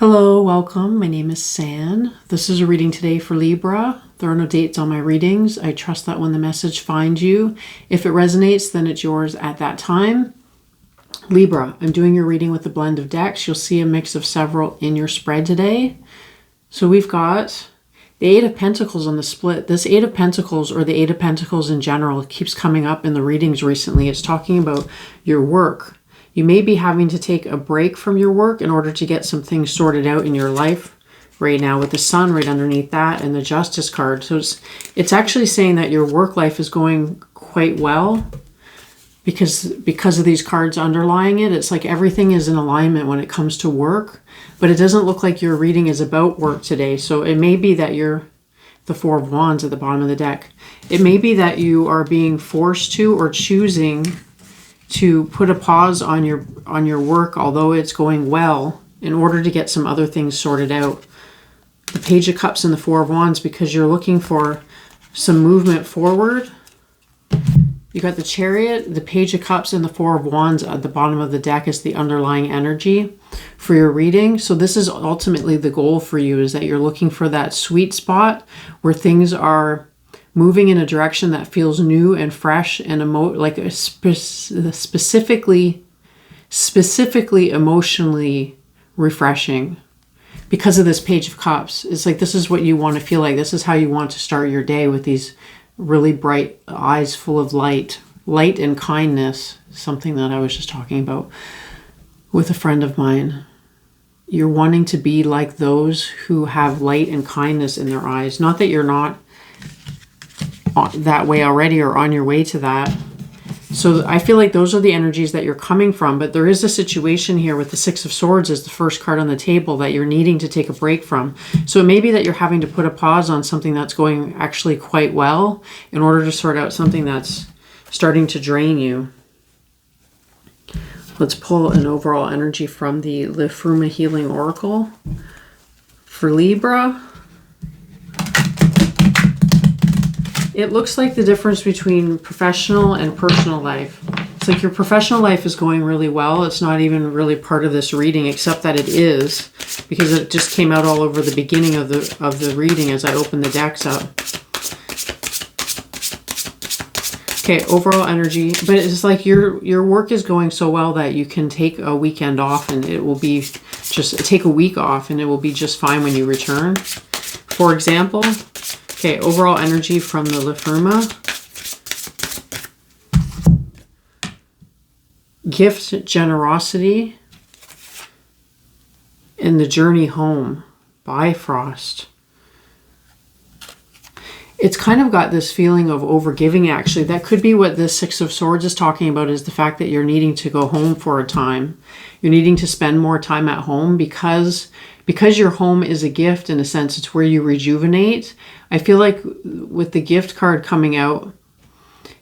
Hello, welcome. My name is San. This is a reading today for Libra. There are no dates on my readings. I trust that when the message finds you, if it resonates, then it's yours at that time. Libra, I'm doing your reading with a blend of decks. You'll see a mix of several in your spread today. So we've got the Eight of Pentacles on the split. This Eight of Pentacles, or the Eight of Pentacles in general, keeps coming up in the readings recently. It's talking about your work. You may be having to take a break from your work in order to get some things sorted out in your life right now, with the Sun right underneath that and the Justice card. So it's actually saying that your work life is going quite well because of these cards underlying it. It's like everything is in alignment when it comes to work, but it doesn't look like your reading is about work today. So it may be that you're the Four of Wands at the bottom of the deck. It may be that you are being forced to or choosing to put a pause on your work, although it's going well, in order to get some other things sorted out. The Page of Cups and the Four of Wands, because you're looking for some movement forward. You got the Chariot, the Page of Cups, and the Four of Wands at the bottom of the deck is the underlying energy for your reading. So this is ultimately the goal for you, is that you're looking for that sweet spot where things are moving in a direction that feels new and fresh and specifically emotionally refreshing. Because of this Page of Cups, it's like this is what you want to feel like. This is how you want to start your day, with these really bright eyes full of light and kindness. Something that I was just talking about with a friend of mine. You're wanting to be like those who have light and kindness in their eyes. Not that you're not that way already or on your way to that. So I feel like those are the energies that you're coming from, but there is a situation here with the Six of Swords as the first card on the table that you're needing to take a break from. So it may be that you're having to put a pause on something that's going actually quite well in order to sort out something that's starting to drain you. Let's pull an overall energy from the Lifruma Healing Oracle for Libra. It looks like the difference between professional and personal life. It's like your professional life is going really well. It's not even really part of this reading, except that it is, because it just came out all over the beginning of the reading as I opened the decks up. Okay, overall energy, but it's like your work is going so well that you can take a weekend off, and it will be just take a week off, and it will be just fine when you return. For example. Okay, overall energy from the Lifruma. Gift, generosity, and the journey home. Bifrost. It's kind of got this feeling of overgiving, actually. That could be what this Six of Swords is talking about, is the fact that you're needing to go home for a time. You're needing to spend more time at home because your home is a gift, in a sense. It's where you rejuvenate. I feel like with the gift card coming out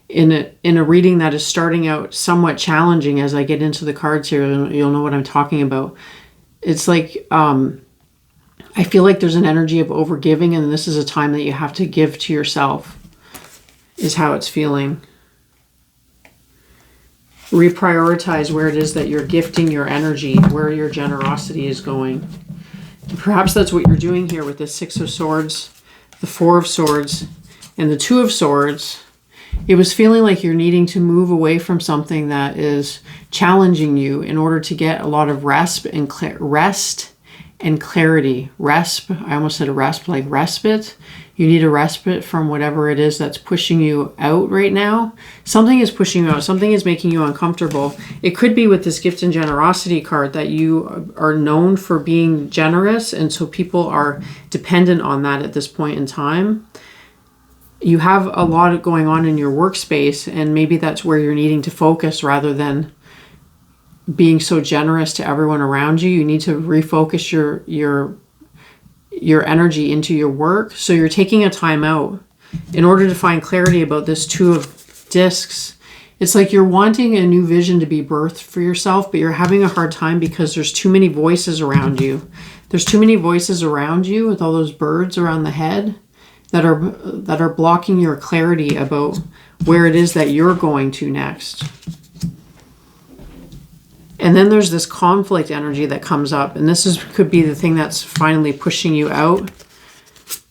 in a reading that is starting out somewhat challenging, as I get into the cards here, you'll know what I'm talking about. It's like, I feel like there's an energy of overgiving, and this is a time that you have to give to yourself, is how it's feeling. Reprioritize where it is that you're gifting your energy, where your generosity is going. Perhaps that's what you're doing here with the Six of Swords, the Four of Swords, and the Two of Swords. It was feeling like you're needing to move away from something that is challenging you in order to get a lot of rest and clarity. I almost said a rasp, like respite. You need a respite from whatever it is that's pushing you out right now. Something is pushing you out. Something is making you uncomfortable. It could be with this gift and generosity card that you are known for being generous, and so people are dependent on that at this point in time. You have a lot going on in your workspace, and maybe that's where you're needing to focus rather than being so generous to everyone around you. You need to refocus your energy into your work. So you're taking a time out in order to find clarity about this Two of Discs. It's like you're wanting a new vision to be birthed for yourself, but you're having a hard time because there's too many voices around you. There's too many voices around you with all those birds around the head that are blocking your clarity about where it is that you're going to next. And then there's this conflict energy that comes up. And this could be the thing that's finally pushing you out.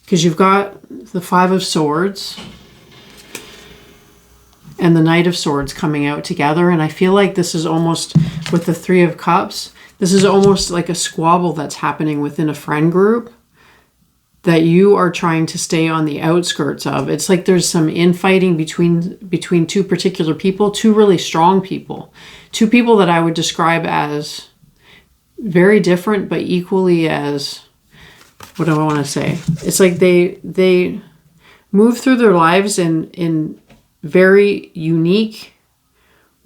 Because you've got the Five of Swords and the Knight of Swords coming out together. And I feel like this is almost, with the Three of Cups, this is almost like a squabble that's happening within a friend group that you are trying to stay on the outskirts of. It's like there's some infighting between two particular people, two really strong people. Two people that I would describe as very different, but equally as, what do I want to say? It's like they move through their lives in very unique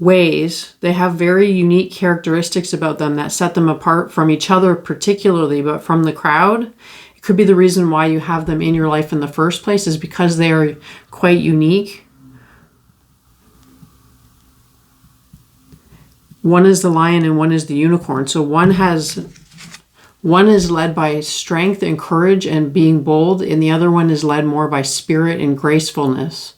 ways. They have very unique characteristics about them that set them apart from each other particularly, but from the crowd. It could be the reason why you have them in your life in the first place is because they are quite unique. One is the lion and one is the unicorn. So one is led by strength and courage and being bold, and the other one is led more by spirit and gracefulness.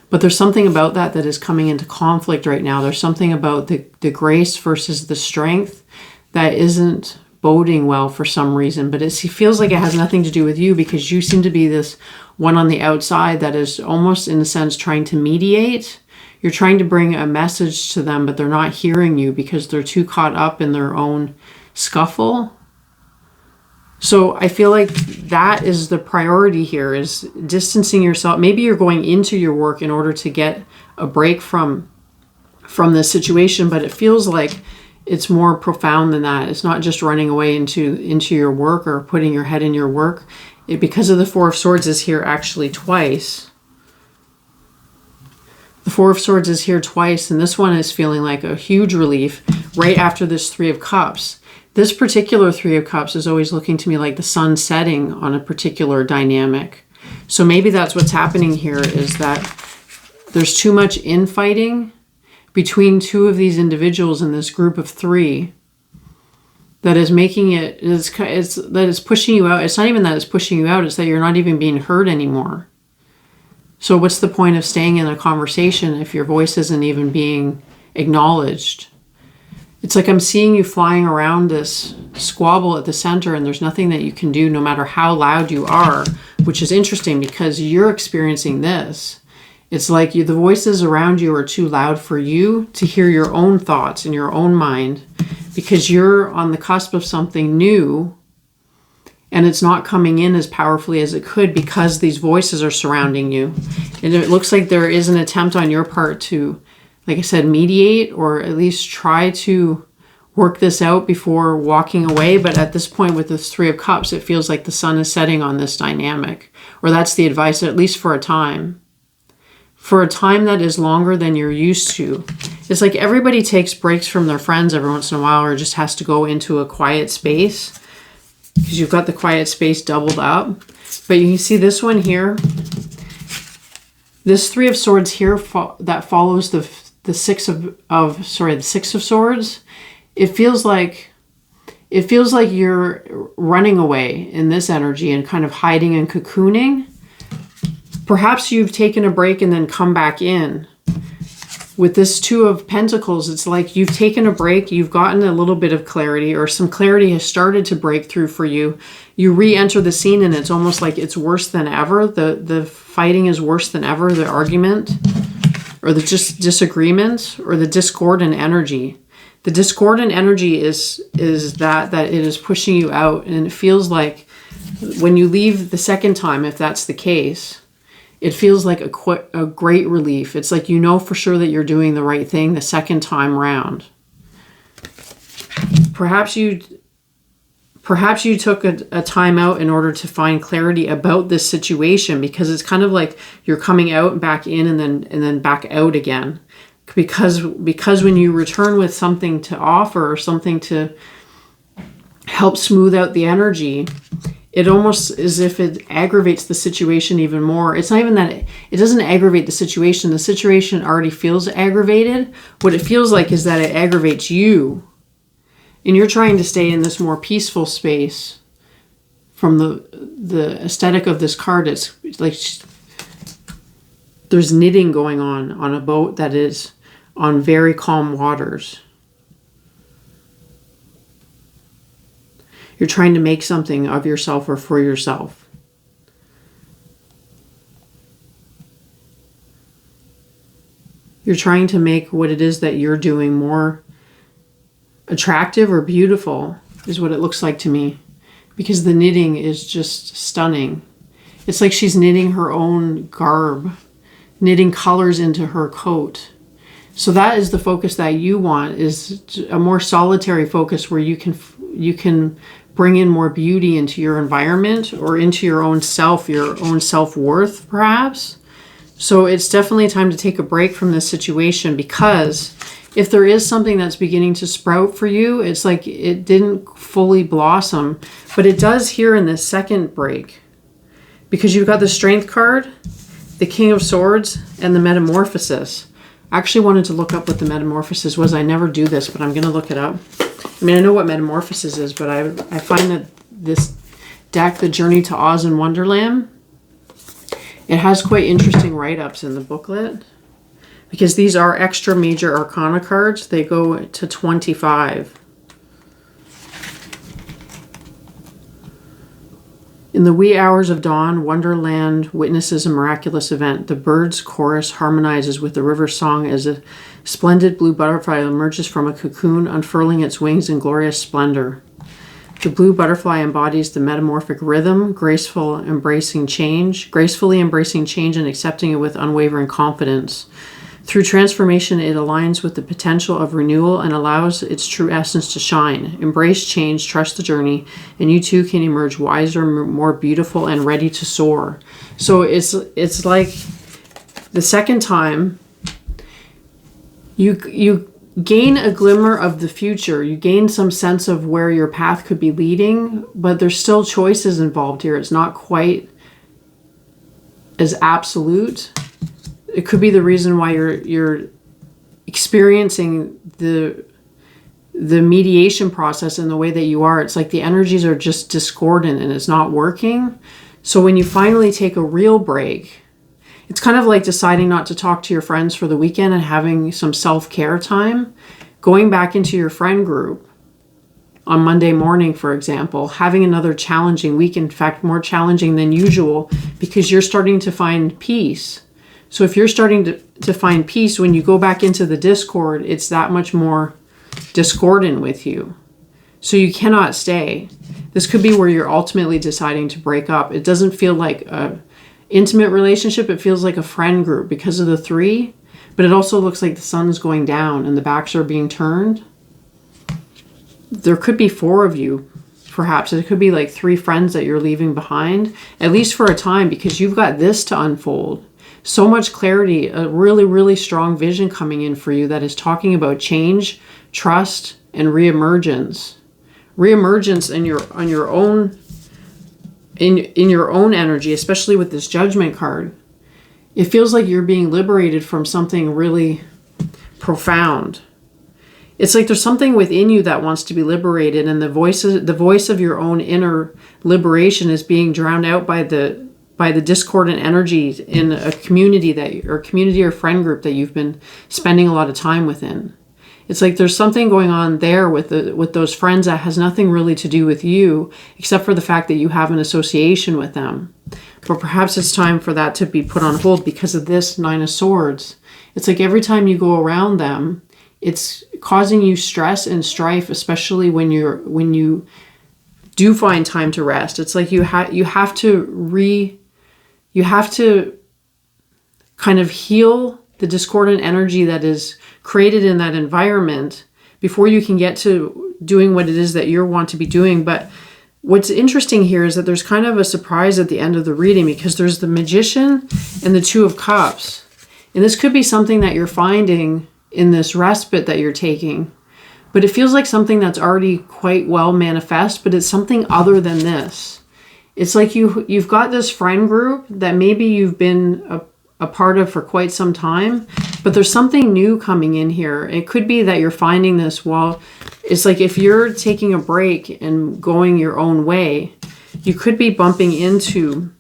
But there's something about that is coming into conflict right now. There's something about the grace versus the strength that isn't boding well for some reason. But it feels like it has nothing to do with you, because you seem to be this one on the outside that is almost, in a sense, trying to mediate. You're trying to bring a message to them, but they're not hearing you because they're too caught up in their own scuffle. So I feel like that is the priority here, is distancing yourself. Maybe you're going into your work in order to get a break from this situation, but it feels like it's more profound than that. It's not just running away into your work or putting your head in your work. Because of the Four of Swords is here actually twice. The Four of Swords is here twice, and this one is feeling like a huge relief right after this Three of Cups. This particular Three of Cups is always looking to me like the sun setting on a particular dynamic. So maybe that's what's happening here, is that there's too much infighting between two of these individuals in this group of three that is making that is pushing you out. It's not even that it's pushing you out, it's that you're not even being heard anymore. So what's the point of staying in a conversation if your voice isn't even being acknowledged? It's like I'm seeing you flying around this squabble at the center, and there's nothing that you can do no matter how loud you are, which is interesting because you're experiencing this. It's like the voices around you are too loud for you to hear your own thoughts in your own mind, because you're on the cusp of something new and it's not coming in as powerfully as it could because these voices are surrounding you. And it looks like there is an attempt on your part to, like I said, mediate, or at least try to work this out before walking away. But at this point with this Three of Cups, it feels like the sun is setting on this dynamic, or that's the advice, at least for a time. For a time that is longer than you're used to. It's like everybody takes breaks from their friends every once in a while, or just has to go into a quiet space, because you've got the quiet space doubled up. But you can see this one here, this Three of Swords here that follows the Six of Swords. It feels like you're running away in this energy and kind of hiding and cocooning. Perhaps you've taken a break and then come back in. With this Two of Pentacles, it's like you've taken a break, you've gotten a little bit of clarity, or some clarity has started to break through for you. You re-enter the scene and it's almost like it's worse than ever. The fighting is worse than ever, the argument, or the just disagreement, or the discordant energy. The discordant energy is that it is pushing you out, and it feels like when you leave the second time, if that's the case, it feels like a great relief. It's like you know for sure that you're doing the right thing the second time round. Perhaps you took a time out in order to find clarity about this situation, because it's kind of like you're coming out and back in and then back out again. Because when you return with something to offer, or something to help smooth out the energy, it almost as if it aggravates the situation even more. It's not even that it doesn't aggravate the situation. The situation already feels aggravated. What it feels like is that it aggravates you. And you're trying to stay in this more peaceful space from the aesthetic of this card. It's like there's knitting going on a boat that is on very calm waters. You're trying to make something of yourself or for yourself. You're trying to make what it is that you're doing more attractive or beautiful, is what it looks like to me. Because the knitting is just stunning. It's like she's knitting her own garb, knitting colors into her coat. So that is the focus that you want, is a more solitary focus where you can bring in more beauty into your environment or into your own self, your own self-worth perhaps. So it's definitely time to take a break from this situation, because if there is something that's beginning to sprout for you, it's like it didn't fully blossom, but it does here in this second break, because you've got the Strength card, the King of Swords, and the Metamorphosis. I actually wanted to look up what the Metamorphosis was. I never do this, but I'm going to look it up. I mean, I know what Metamorphosis is, but I find that this deck, the Journey to Oz and Wonderland, it has quite interesting write-ups in the booklet, because these are extra major arcana cards. They go to 25. In the wee hours of dawn, Wonderland witnesses a miraculous event. The birds' chorus harmonizes with the river's song as a splendid blue butterfly emerges from a cocoon, unfurling its wings in glorious splendor. The blue butterfly embodies the metamorphic rhythm, gracefully embracing change and accepting it with unwavering confidence. Through transformation, it aligns with the potential of renewal and allows its true essence to shine. Embrace change, trust the journey, and you too can emerge wiser, more beautiful, and ready to soar. So it's like the second time you gain a glimmer of the future. You gain some sense of where your path could be leading, but there's still choices involved here. It's not quite as absolute. It could be the reason why you're experiencing the mediation process in the way that you are. It's like the energies are just discordant and it's not working. So when you finally take a real break, it's kind of like deciding not to talk to your friends for the weekend and having some self-care time, going back into your friend group on Monday morning, for example, having another challenging week, in fact, more challenging than usual, because you're starting to find peace. So if you're starting to find peace, when you go back into the discord, it's that much more discordant with you. So you cannot stay. This could be where you're ultimately deciding to break up. It doesn't feel like a intimate relationship. It feels like a friend group because of the 3, but it also looks like the sun's going down and the backs are being turned. There could be 4 of you, perhaps. It could be like 3 friends that you're leaving behind, at least for a time, because you've got this to unfold. So much clarity, a really, really strong vision coming in for you that is talking about change, trust, and reemergence. Reemergence in your own in your own energy, especially with this Judgment card. It feels like you're being liberated from something really profound. It's like there's something within you that wants to be liberated, and the voice of your own inner liberation is being drowned out by the discordant energies in a community or friend group that you've been spending a lot of time within. It's like there's something going on there with those friends that has nothing really to do with you, except for the fact that you have an association with them. But perhaps it's time for that to be put on hold because of this 9 of Swords. It's like every time you go around them, it's causing you stress and strife, especially when you do find time to rest. It's like you have to kind of heal the discordant energy that is created in that environment before you can get to doing what it is that you want to be doing. But what's interesting here is that there's kind of a surprise at the end of the reading, because there's the Magician and the 2 of Cups. And this could be something that you're finding in this respite that you're taking. But it feels like something that's already quite well manifest, but it's something other than this. It's like you've got this friend group that maybe you've been a part of for quite some time, but there's something new coming in here. It could be that you're finding this while it's like if you're taking a break and going your own way, you could be bumping into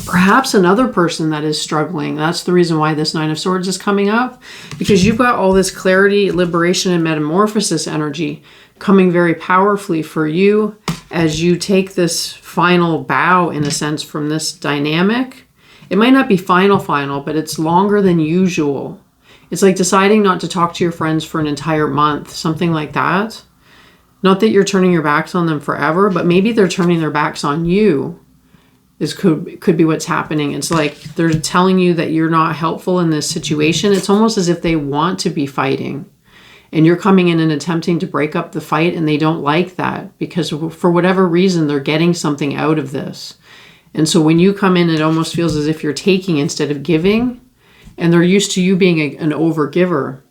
perhaps another person that is struggling. That's the reason why this 9 of Swords is coming up, because you've got all this clarity, liberation, and metamorphosis energy coming very powerfully for you as you take this final bow, in a sense, from this dynamic. It might not be final, but it's longer than usual. It's like deciding not to talk to your friends for an entire month, something like that. Not that you're turning your backs on them forever, but maybe they're turning their backs on you. This could be what's happening. It's like they're telling you that you're not helpful in this situation. It's almost as if they want to be fighting. And you're coming in and attempting to break up the fight, and they don't like that because for whatever reason, they're getting something out of this. And so when you come in, it almost feels as if you're taking instead of giving, and they're used to you being an over-giver.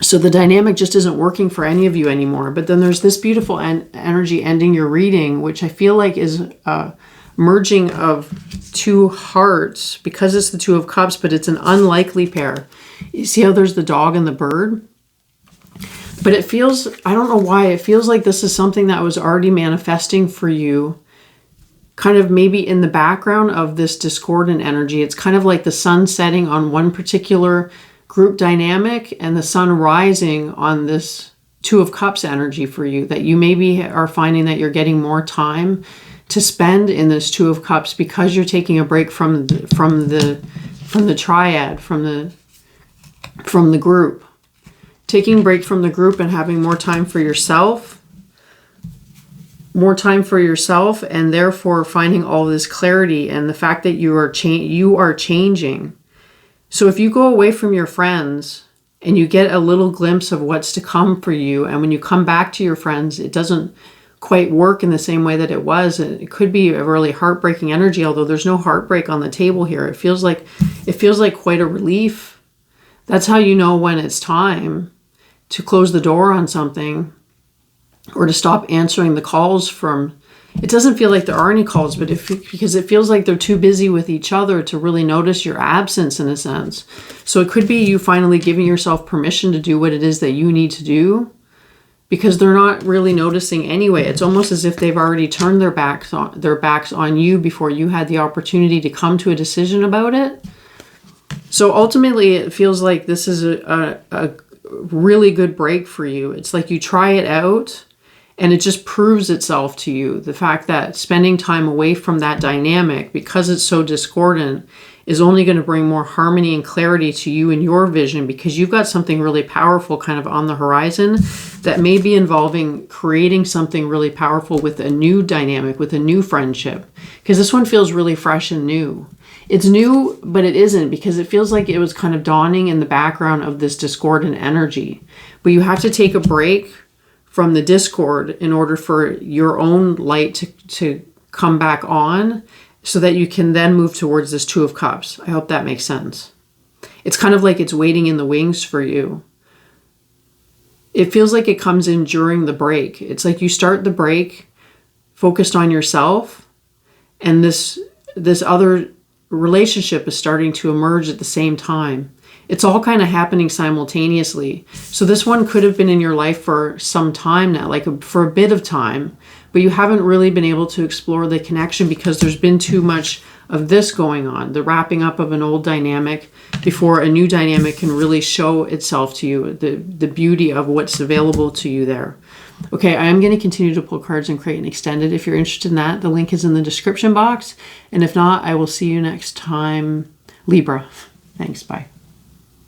So the dynamic just isn't working for any of you anymore. But then there's this beautiful energy ending your reading, which I feel like is a merging of two hearts, because it's the Two of Cups, but it's an unlikely pair. You see how there's the dog and the bird? But it feels, I don't know why, it feels like this is something that was already manifesting for you, kind of maybe in the background of this discordant energy. It's kind of like the sun setting on one particular group dynamic and the sun rising on this Two of Cups energy for you, that you maybe are finding that you're getting more time to spend in this Two of Cups because you're taking a break from the triad, from the group. Taking a break from the group and having more time for yourself. More time for yourself, and therefore finding all this clarity and the fact that you are changing. So if you go away from your friends and you get a little glimpse of what's to come for you, and when you come back to your friends, it doesn't quite work in the same way that it was. It could be a really heartbreaking energy, although there's no heartbreak on the table here. It feels like quite a relief. That's how you know when it's time to close the door on something, or to stop answering the calls from. It doesn't feel like there are any calls, but because it feels like they're too busy with each other to really notice your absence, in a sense. So it could be you finally giving yourself permission to do what it is that you need to do, because they're not really noticing anyway. It's almost as if they've already turned their backs on you before you had the opportunity to come to a decision about it. So ultimately, it feels like this is a really good break for you. It's like you try it out, and it just proves itself to you. The fact that spending time away from that dynamic, because it's so discordant, is only going to bring more harmony and clarity to you and your vision, because you've got something really powerful kind of on the horizon that may be involving creating something really powerful with a new dynamic, with a new friendship. Because this one feels really fresh and new. It's new, but it isn't, because it feels like it was kind of dawning in the background of this discordant energy. But you have to take a break from the discord in order for your own light to come back on, so that you can then move towards this Two of Cups. I hope that makes sense. It's kind of like it's waiting in the wings for you. It feels like it comes in during the break. It's like you start the break focused on yourself, and this other relationship is starting to emerge at the same time. It's all kind of happening simultaneously. So this one could have been in your life for some time now, for a bit of time, but you haven't really been able to explore the connection because there's been too much of this going on, the wrapping up of an old dynamic before a new dynamic can really show itself to you, the beauty of what's available to you there. Okay, I am going to continue to pull cards and create an extended. If you're interested in that, the link is in the description box. And if not, I will see you next time. Libra. Thanks. Bye.